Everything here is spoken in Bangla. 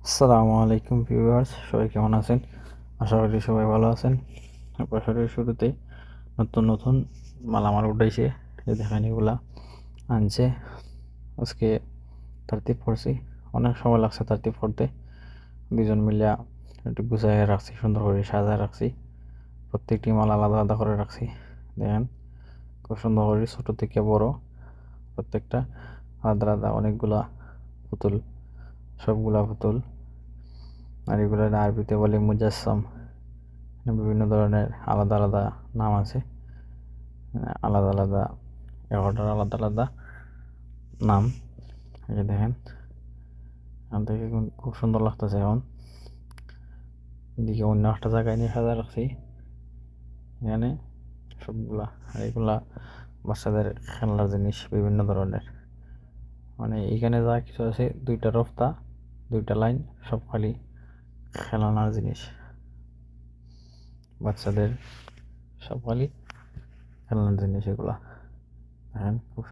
আসসালামু আলাইকুম ভিউয়ার্স, সবাই কেমন আছেন? আশা করি সবাই ভালো আছেন। বছরের শুরুতেই নতুন নতুন মালামাল উঠাইছে, যে দেখেন এগুলা আনছে। আজকে তারতিব করছি, অনেক সময় লাগছে তারতিব করতে। দুজন মিলিয়া একটু গুছাই রাখছি, সুন্দর করে সাজায় রাখছি। প্রত্যেকটি মাল আলাদা আলাদা করে রাখছি। দেখেন খুব সুন্দর করে ছোট থেকে বড় প্রত্যেকটা আলাদা আলাদা অনেকগুলা পুতুল, সবগুলা পুতুল। আর এগুলো আরবিতে বলে মুজাসসাম। বিভিন্ন ধরনের আলাদা আলাদা নাম আছে, আলাদা আলাদা এগারোটার আলাদা আলাদা নাম। এই যে দেখেন, এখান থেকে খুব সুন্দর লাগতেছে। এখন এদিকে অন্য একটা জায়গায় নিয়ে সাজা রাখছি এখানে সবগুলা। আর এগুলা বাচ্চাদের খেলনার জিনিস বিভিন্ন ধরনের। মানে এখানে যা কিছু আছে, দুইটা রফতা, দুইটা লাইন, সব খালি খেলনার জিনিস। বাচ্চাদের সব খালি খেলনার জিনিস এগুলা। দেখেন খুব